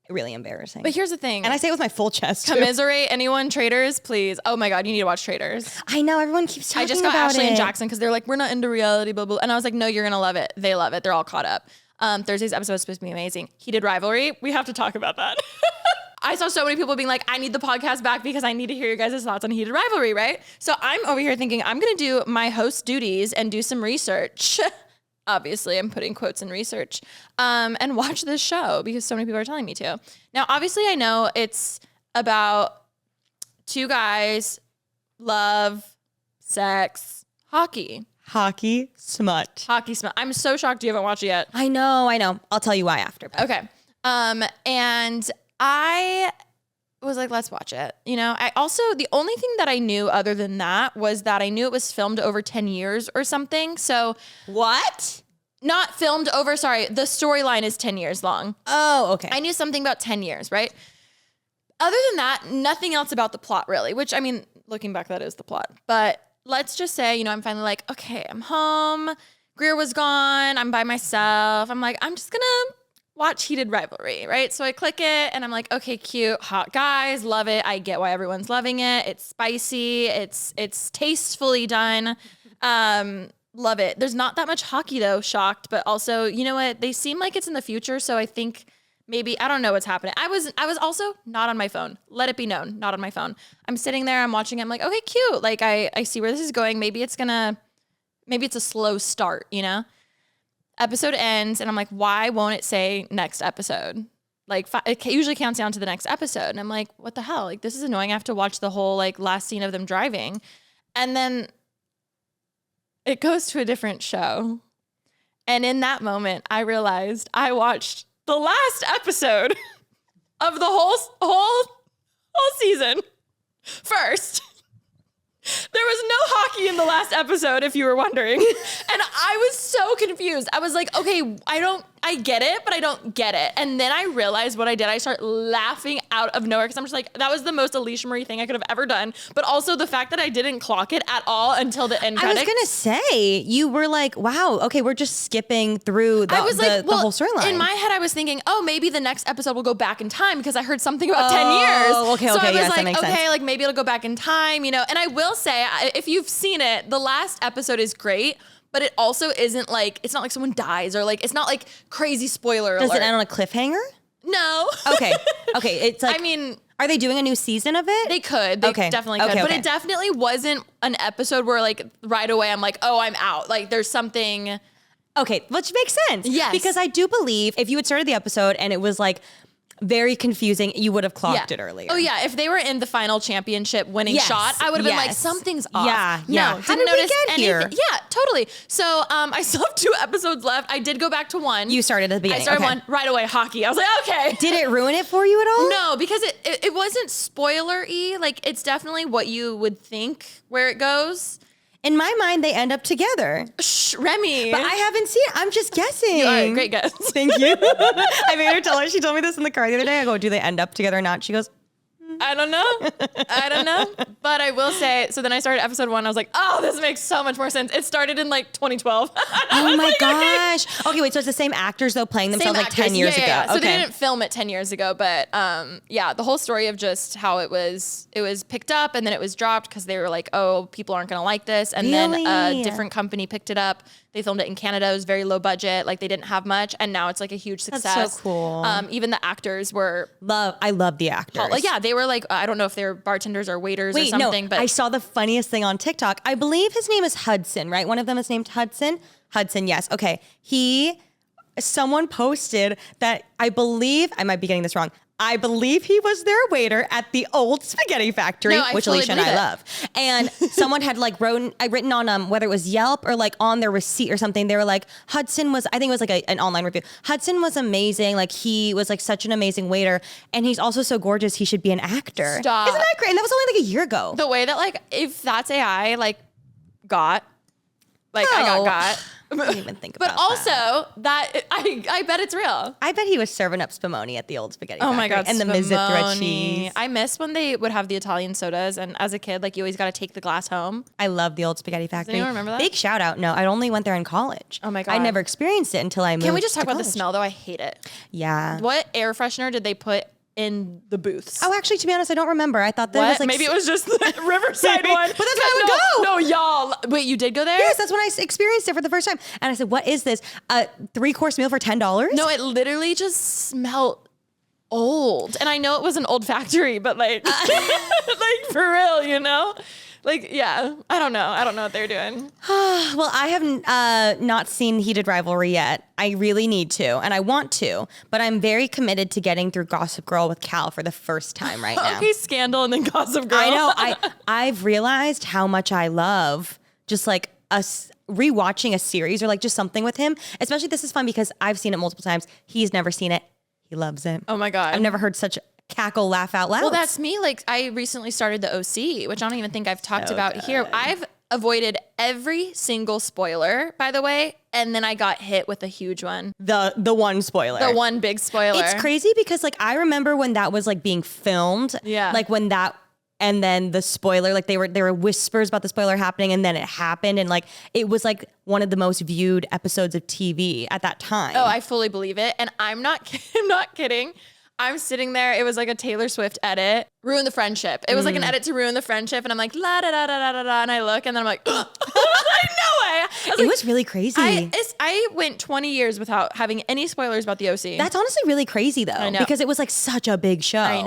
really embarrassing. But here's the thing. And I say it with my full chest. Commiserate anyone, Traders, please. Oh my God, you need to watch Traders. I know, everyone keeps talking about it. I just got Ashley and Jackson because they're like, we're not into reality, blah, blah. And I was like, no, you're going to love it. They love it. They're all caught up. Thursday's episode is supposed to be amazing. Heated Rivalry. We have to talk about that. I saw so many people being like, I need the podcast back because I need to hear your guys' thoughts on Heated Rivalry, right? So I'm over here thinking I'm going to do my host duties and do some research. Obviously, I'm putting quotes in research, and watch this show because so many people are telling me to. Now, obviously, I know it's about two guys, love, sex, hockey. Hockey smut. Hockey smut. I'm so shocked you haven't watched it yet. I know. I'll tell you why after. Okay. And I was like, let's watch it. I also, the only thing that I knew other than that was that I knew it was filmed over 10 years or something. So What? not filmed over, sorry, the storyline is 10 years long. Oh, okay. I knew something about 10 years, right? Other than that, nothing else about the plot really, which I mean, looking back, that is the plot. But let's just say, I'm finally like, okay, I'm home. Greer was gone. I'm by myself. I'm like, I'm just gonna watch Heated Rivalry, right? So I click it and I'm like, okay, cute, hot guys, love it. I get why everyone's loving it. It's spicy. It's tastefully done. Love it. There's not that much hockey though, shocked, but also, you know what? They seem like it's in the future. So I think maybe, I don't know what's happening. I was also not on my phone. Let it be known, not on my phone. I'm sitting there, I'm watching it. I'm like, okay, cute. Like I see where this is going. Maybe it's a slow start, Episode ends and I'm like, why won't it say next episode? Like it usually counts down to the next episode. And I'm like, what the hell? Like this is annoying. I have to watch the whole like last scene of them driving. And then it goes to a different show. And in that moment, I realized I watched the last episode of the whole season first. There was no hockey in the last episode, if you were wondering. And I was so confused. I was like, okay, I get it, but I don't get it. And then I realized what I did. I started laughing out of nowhere because I'm just like, that was the most Alisha Marie thing I could have ever done. But also the fact that I didn't clock it at all until the end credits. I was going to say, you were like, wow, okay, we're just skipping through the whole storyline. In my head, I was thinking, oh, maybe the next episode will go back in time because I heard something about 10 years. Okay, so I was yes, like, that makes sense. like maybe it'll go back in time, And I will say, if you've seen it, the last episode is great. But it also isn't like, it's not like someone dies or like, it's not like crazy spoiler alert. Does it end on a cliffhanger? No. Okay. It's like, I mean, are they doing a new season of it? they could. They definitely could. But it definitely wasn't an episode where like right away I'm like, oh, I'm out. Like there's something. Okay, which makes sense. Yes. Because I do believe if you had started the episode and it was like, very confusing. You would have clocked it earlier. Oh yeah, if they were in the final championship winning shot, I would have been like, something's off. Yeah, no, yeah. How did we get here? Yeah, totally. So I still have 2 episodes left. I did go back to 1. You started at the beginning. I started 1 right away. Hockey. I was like, okay. Did it ruin it for you at all? No, because it wasn't spoiler-y. Like, it's definitely what you would think where it goes. In my mind, they end up together. Shh, Remi. But I haven't seen it. I'm just guessing. All right, great guess. Thank you. I made her tell her. She told me this in the car the other day. I go, do they end up together or not? She goes, I don't know. But I will say, so then I started episode 1. I was like, oh, this makes so much more sense. It started in like 2012. oh my gosh. Okay, wait, so it's the same actors though playing themselves like 10 years ago. Yeah. So they didn't film it 10 years ago, but the whole story of just how it was picked up and then it was dropped because they were like, oh, people aren't going to like this. And then a different company picked it up. They filmed it in Canada. It was very low budget. Like they didn't have much. And now it's like a huge success. That's so cool. Even the actors were. I love the actors. Like, yeah, they were like, I don't know if they were bartenders or waiters or something. No, but I saw the funniest thing on TikTok. I believe his name is Hudson, right? One of them is named Hudson. Hudson, yes. Okay. Someone posted that I might be getting this wrong. I believe he was their waiter at the old spaghetti factory, which Alisha and I love. And someone had like written on whether it was Yelp or like on their receipt or something. They were like, Hudson was, I think it was like an online review. Hudson was amazing. Like he was like such an amazing waiter. And he's also so gorgeous. He should be an actor. Stop. Isn't that great? And that was only like a year ago. The way that like, if that's AI, like I got. I didn't even think about But also that I bet it's real. I bet he was serving up spumoni at the old spaghetti factory. Oh my God, and the Mizzet cheese. I miss when they would have the Italian sodas, and as a kid, like you always got to take the glass home. I love the old spaghetti factory. Does anyone remember that? Big shout out. No, I only went there in college. Oh my God. I never experienced it until I moved. Can we just talk to about the college. smell though? I hate it. Yeah. What air freshener did they put in the booths? Oh, actually, to be honest, I don't remember. I thought that What? was like Maybe it was just the Riverside one. But that's where I would go. No, y'all. Wait, you did go there? Yes, that's when I experienced it for the first time. And I said, what is this? A 3-course meal for $10? No, it literally just smelled old. And I know it was an old factory, but like, like for real, you know? Like, yeah, I don't know. I don't know what they're doing. Well, I have not seen Heated Rivalry yet. I really need to, and I want to, but I'm very committed to getting through Gossip Girl with Cal for the first time right now. Okay, Scandal and then Gossip Girl. I know. I've realized how much I love just like rewatching a series or like just something with him. Especially this is fun because I've seen it multiple times. He's never seen it. He loves it. Oh my God. I've never heard such cackle, laugh out loud. Well, that's me. Like, I recently started the OC, which I don't even think I've talked about here. I've avoided every single spoiler, by the way, and then I got hit with a huge one. The one spoiler. The one big spoiler. It's crazy because like I remember when that was like being filmed. Yeah. Like when that and then the spoiler, like there were whispers about the spoiler happening and then it happened and like it was like one of the most viewed episodes of TV at that time. Oh, I fully believe it. And I'm not kidding. I'm sitting there. It was like a Taylor Swift edit. Ruin the friendship. It was like an edit to ruin the friendship. And I'm like, la da da da da da da. And I look and then I'm like, ugh. Like, no way. It was really crazy. I went 20 years without having any spoilers about the OC. That's honestly really crazy though. I know. Because it was like such a big show. I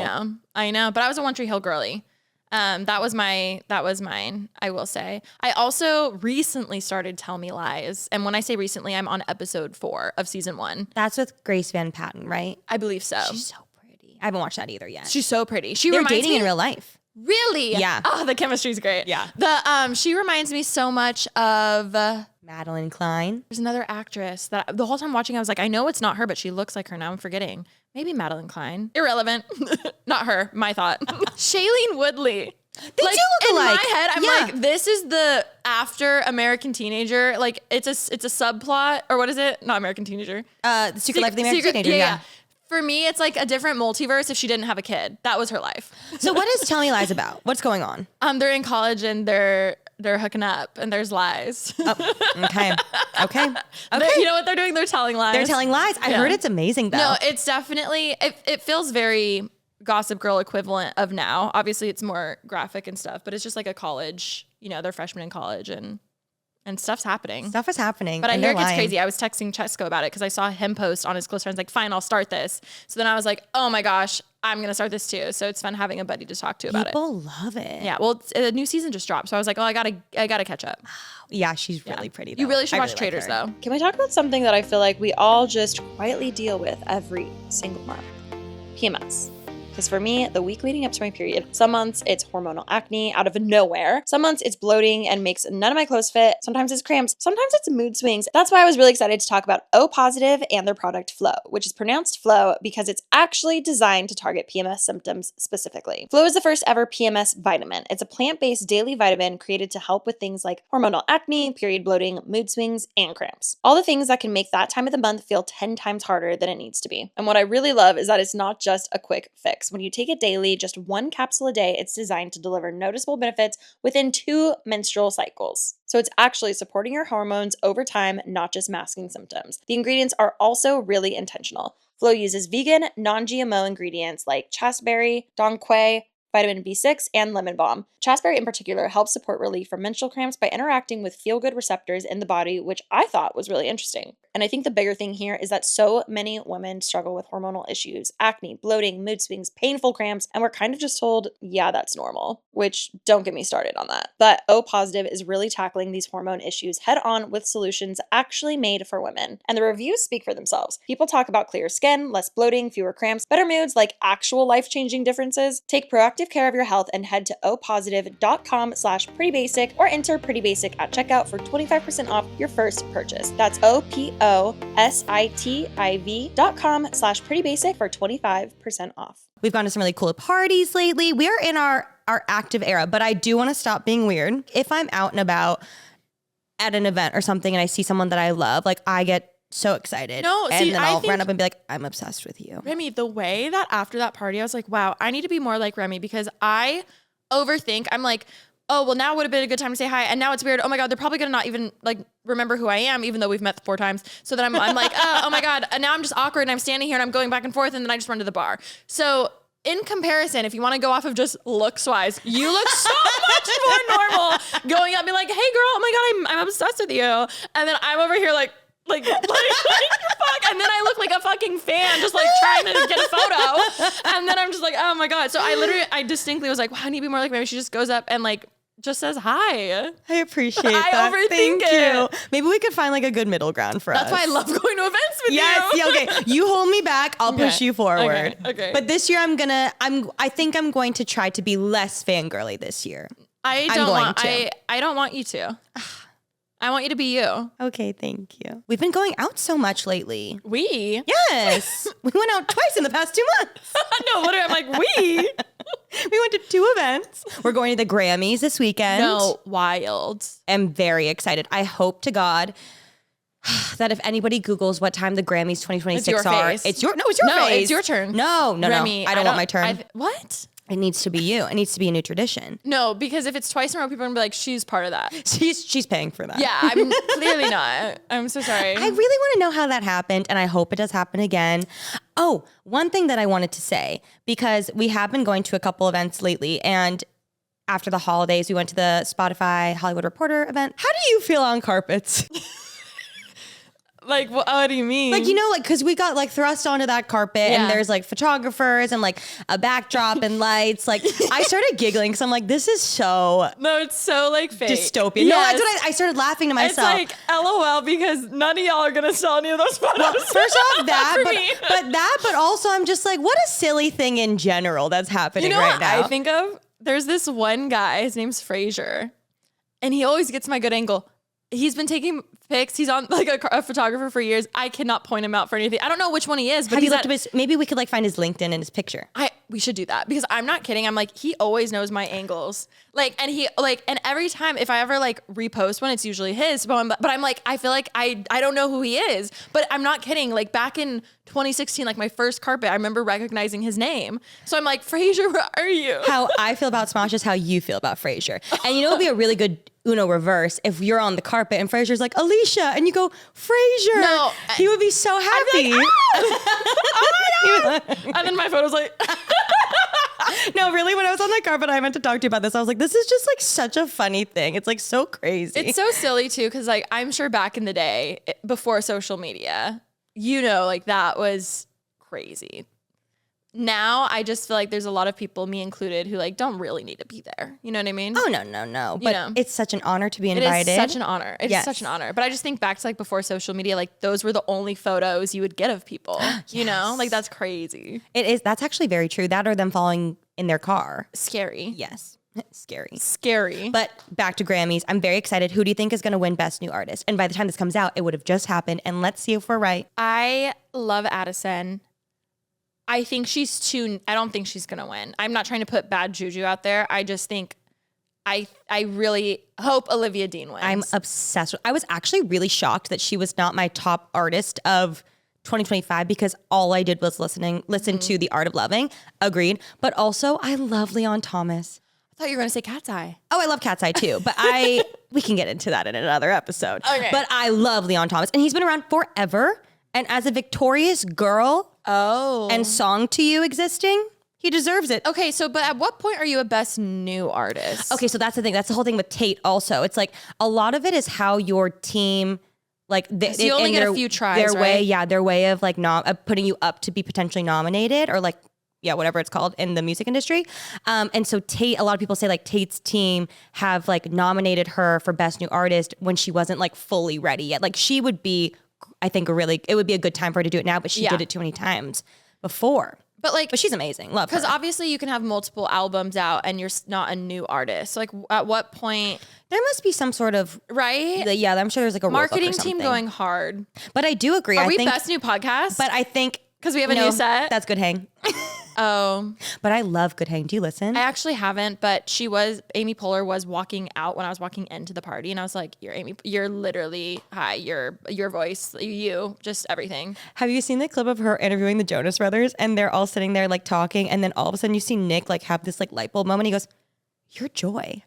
know. But I was a One Tree Hill girly. That was mine, I will say. I also recently started Tell Me Lies. And when I say recently, I'm on episode 4 of season 1. That's with Grace Van Patten, right? I believe so. She's so pretty. I haven't watched that either yet. She's so pretty. They're dating in real life. Really? Yeah. Oh, the chemistry's great. Yeah. She reminds me so much of Madeline Klein. there's another actress that the whole time watching, I was like, I know it's not her, but she looks like her. Now I'm forgetting. Maybe Madeline Klein. Irrelevant. Not her. My thought. Shailene Woodley. They do look in alike. my head, I'm like, this is the after American Teenager. Like it's a subplot, or what is it? Not American Teenager. The Secret Life of the American Teenager. Yeah. For me, it's like a different multiverse if she didn't have a kid. That was her life. So what is Tell Me Lies about? What's going on? They're in college and they're hooking up and there's lies. Okay. You know what they're doing? They're telling lies. They're telling lies. I heard it's amazing though. No, it's definitely, it feels very Gossip Girl equivalent of now. Obviously it's more graphic and stuff, but it's just like a college, you know, they're freshmen in college and stuff's happening. Stuff is happening. But I hear it gets crazy. I was texting Chesco about it because I saw him post on his close friends like, fine, I'll start this. So then I was like, oh my gosh, I'm going to start this too. So it's fun having a buddy to talk to about it. People love it. Yeah. Well, a new season just dropped. So I was like, oh, I gotta catch up. Yeah, she's really pretty though. You really should I watch like Traders her. though. Can we talk about something that I feel like we all just quietly deal with every single month? PMS. Because for me, the week leading up to my period, some months it's hormonal acne out of nowhere. Some months it's bloating and makes none of my clothes fit. Sometimes it's cramps. Sometimes it's mood swings. That's why I was really excited to talk about O Positive and their product Flow, which is pronounced Flow because it's actually designed to target PMS symptoms specifically. Flow is the first ever PMS vitamin. It's a plant-based daily vitamin created to help with things like hormonal acne, period bloating, mood swings, and cramps. All the things that can make that time of the month feel 10 times harder than it needs to be. And what I really love is that it's not just a quick fix. When you take it daily, just one capsule a day, it's designed to deliver noticeable benefits within 2 menstrual cycles. So it's actually supporting your hormones over time, not just masking symptoms. The ingredients are also really intentional. Flow uses vegan, non-GMO ingredients like chasteberry, dong quai, vitamin B6, and lemon balm. Chasteberry in particular helps support relief from menstrual cramps by interacting with feel-good receptors in the body, which I thought was really interesting. And I think the bigger thing here is that so many women struggle with hormonal issues, acne, bloating, mood swings, painful cramps, and we're kind of just told, yeah, that's normal, which don't get me started on that. But O Positive is really tackling these hormone issues head on with solutions actually made for women. And the reviews speak for themselves. People talk about clearer skin, less bloating, fewer cramps, better moods, like actual life-changing differences. Take proactive care of your health and head to opositive.com/prettybasic or enter Pretty Basic at checkout for 25% off your first purchase. That's opositiv.com/prettybasic for 25% off. We've gone to some really cool parties lately. We are in our active era, but I do want to stop being weird. If I'm out and about at an event or something and I see someone that I love, like I get so excited. And then I'll run up and be like, I'm obsessed with you. Remi, the way that after that party, I was like, wow, I need to be more like Remi because I overthink. I'm like, oh, well, now would have been a good time to say hi. And now it's weird. Oh my God, they're probably going to not even like remember who I am, even though we've met 4 times. So then I'm like, oh my God. And now I'm just awkward and I'm standing here and I'm going back and forth and then I just run to the bar. So in comparison, if you want to go off of just looks wise, you look so much more normal going up and be like, hey girl, oh my God, I'm obsessed with you. And then I'm over here like fuck. And then I look like a fucking fan, just like trying to get a photo. And then I'm just like, oh my God. So I distinctly was like, wow, I need to be more like Remi. She just goes up and like, just says hi. I appreciate that. I overthink Thank it. you. Maybe we could find like a good middle ground for us. That's why I love going to events with you. Yes. Yeah, okay. You hold me back. I'll push you forward. Okay. But this year I think I'm going to try to be less fangirly this year. I don't want you to. I want you to be you. Okay, thank you. We've been going out so much lately. We? Yes. We went out twice in the past 2 months. No, literally, I'm like, we? We went to 2 events. We're going to the Grammys this weekend. No, wild. I'm very excited. I hope to God that if anybody Googles what time the Grammys 2026 are, it's your face. It's your turn. No. Remi, I don't want my turn. What? It needs to be you. It needs to be a new tradition. No, because if it's twice in a row, people are gonna be like, she's part of that. She's paying for that. Yeah, I'm clearly not. I'm so sorry. I really want to know how that happened, and I hope it does happen again. Oh, one thing that I wanted to say, because we have been going to a couple events lately, and after the holidays, we went to the Spotify Hollywood Reporter event. How do you feel on carpets? Like, what do you mean? Like, you know, like, because we got like thrust onto that carpet and there's like photographers and like a backdrop and lights. Like, I started giggling because I'm like, this is so no, it's so like fake. dystopian. Yes. No, that's what I started laughing to myself. It's like, LOL, because none of y'all are going to sell any of those photos. Well, first off that, but also I'm just like, what a silly thing in general that's happening right now. I think of, there's this one guy, his name's Frazier, and he always gets my good angle. He's been taking pics. He's on like a photographer for years. I cannot point him out for anything. I don't know which one he is, but have you looked up his, maybe we could like find his LinkedIn and his picture. We should do that because I'm not kidding. I'm like, he always knows my angles. Like, and he like, and every time if I ever like repost one, it's usually his, but I'm like, I feel like I don't know who he is, but I'm not kidding. Like back in 2016, like my first carpet, I remember recognizing his name. So I'm like, Frazier, where are you? How I feel about Smosh is how you feel about Frazier. And you know, it'd be a really good Uno reverse if you're on the carpet and Frazier's like, Alisha, and you go, Frazier. No. He would be so happy. Like, oh my God. And then my photo's like... No, really, when I was on the carpet, I meant to talk to you about this. I was like, this is just like such a funny thing. It's like so crazy. It's so silly too, because like I'm sure back in the day, before social media, you know, like that was crazy. now I just feel like there's a lot of people, me included, who like don't really need to be there. You know what I mean? Oh, no. But know. it's such an honor to be It invited. is such an honor. It's Yes. such an honor. But I just think back to like before social media, like those were the only photos you would get of people. You know, like that's crazy. It is. That's actually very true. That or them falling in their car. Scary. Yes. Scary. Scary. But back to Grammys. I'm very excited. Who do you think is going to win Best New Artist? And by the time this comes out, it would have just happened. And let's see if we're right. I love Addison. I think I don't think she's going to win. I'm not trying to put bad juju out there. I just think I really hope Olivia Dean wins. I'm obsessed with. I was actually really shocked that she was not my top artist of 2025 because all I did was listen to The Art of Loving. Agreed. But also, I love Leon Thomas. I thought you were going to say Cat's Eye. Oh, I love Cat's Eye too, but we can get into that in another episode. Okay. But I love Leon Thomas, and he's been around forever. And as a victorious girl, and Song to You existing, he deserves it. Okay, but at what point are you a Best New Artist? Okay, so that's the thing. That's the whole thing with Tate. Also, it's like a lot of it is how your team. Like So you only get a few tries, their way, right? their way of like of putting you up to be potentially nominated or like whatever it's called in the music industry. And so Tate, a lot of people say like Tate's team have like nominated her for Best New Artist when she wasn't like fully ready yet. Like she would be, I think it would be a good time for her to do it now, but she did it too many times before. But she's amazing. Love her. because obviously you can have multiple albums out and you're not a new artist. So like at what point, There must be some sort of right? I'm sure there's like a rule book or Marketing team something. going hard. But I do agree. Are I we think, Best New Podcast? But I think because we have a new set. That's Good Hang. Oh, But I love Good Hang. Do you listen? I actually haven't, but Amy Poehler was walking out when I was walking into the party, and I was like, "You're Amy. You're literally your voice, just everything." Have you seen the clip of her interviewing the Jonas Brothers and they're all sitting there like talking and then all of a sudden you see Nick like have this like light bulb moment. He goes, "You're Joy."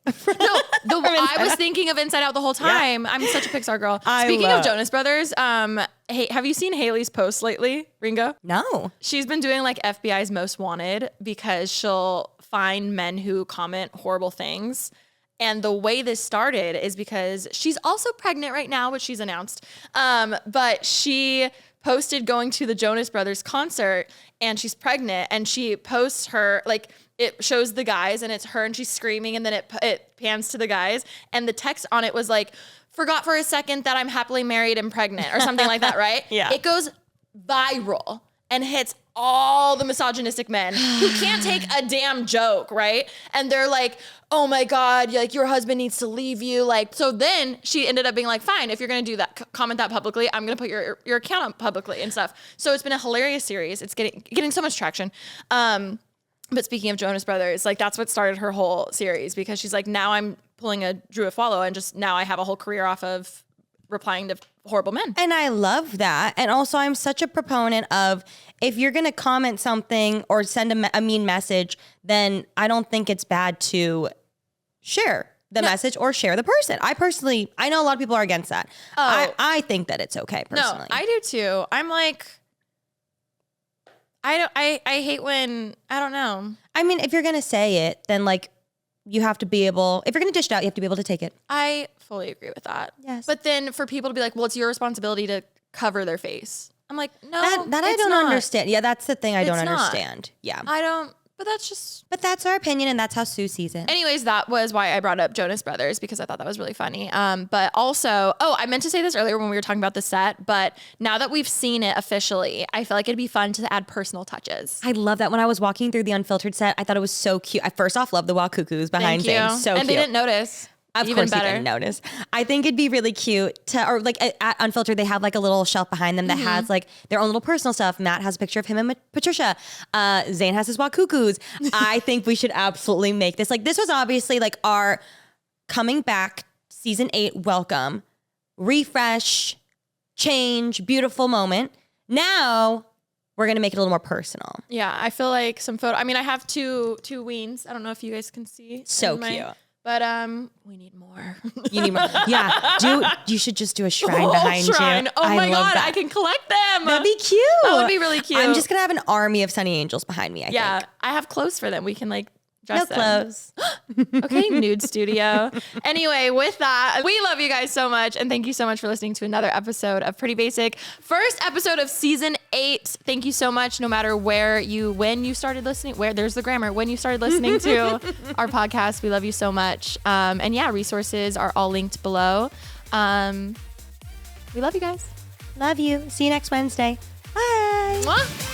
No, I was thinking of Inside Out the whole time. I'm such a Pixar girl. Speaking of Jonas Brothers, hey, have you seen Haley's posts lately, Ringo? No. She's been doing like FBI's Most Wanted because she'll find men who comment horrible things. And the way this started is because she's also pregnant right now, which she's announced. But she posted going to the Jonas Brothers concert and she's pregnant and she posts her like it shows the guys and it's her and she's screaming and then it pans to the guys and the text on it was like, "Forgot for a second that I'm happily married and pregnant," or something like that, right? Yeah. It goes viral and hits all the misogynistic men who can't take a damn joke, right? And they're like, "Oh my God, like your husband needs to leave you." Like, so then she ended up being like, "Fine, if you're gonna do that, comment that publicly, I'm gonna put your account up publicly and stuff." So it's been a hilarious series. It's getting so much traction. But speaking of Jonas Brothers, like that's what started her whole series because she's like, now I'm pulling a Drew Afwalo and just now I have a whole career off of replying to horrible men. And I love that. And also I'm such a proponent of if you're going to comment something or send a mean message, then I don't think it's bad to share the message or share the person. I know a lot of people are against that. I think that it's okay personally. No, I do too. I'm like, I hate when, I don't know. I mean, if you're going to say it, then like you have to be able, if you're going to dish it out, you have to be able to take it. I fully agree with that. Yes. But then for people to be like, well, it's your responsibility to cover their face. I'm like, no, That I don't understand. Yeah, that's the thing I don't It's not. understand. Yeah. I don't, but that's just. But that's our opinion and that's how Sue sees it. Anyways, that was why I brought up Jonas Brothers because I thought that was really funny. But also, I meant to say this earlier when we were talking about the set, but now that we've seen it officially, I feel like it'd be fun to add personal touches. I love that. When I was walking through the unfiltered set, I thought it was so cute. I first off love the wild cuckoos behind Thank you. things. So and cute. they didn't notice. Of Even course better. you didn't notice. I think it'd be really cute to, or like at Unfiltered, they have like a little shelf behind them that has like their own little personal stuff. Matt has a picture of him and Patricia. Zane has his wild cuckoos. I think we should absolutely make this. Like this was obviously like our coming back season 8 welcome, refresh, change, beautiful moment. Now we're going to make it a little more personal. Yeah, I feel like some photo. I mean, I have two weens. I don't know if you guys can see. So in my- cute. But we need more. You need more. Yeah. You should just do a shrine Whole behind shrine. you. Oh my love God, that. I can collect them. That'd be cute. That would be really cute. I'm just gonna have an army of Sunny Angels behind me. I think. I have clothes for them. We can like Dress No them. clothes. Okay, nude studio. Anyway, with that, we love you guys so much. And thank you so much for listening to another episode of Pretty Basic. First episode of season 8. Thank you so much. No matter when you started listening, there's the grammar, when you started listening to our podcast, we love you so much. And yeah, resources are all linked below. We love you guys. Love you. See you next Wednesday. Bye. Mwah.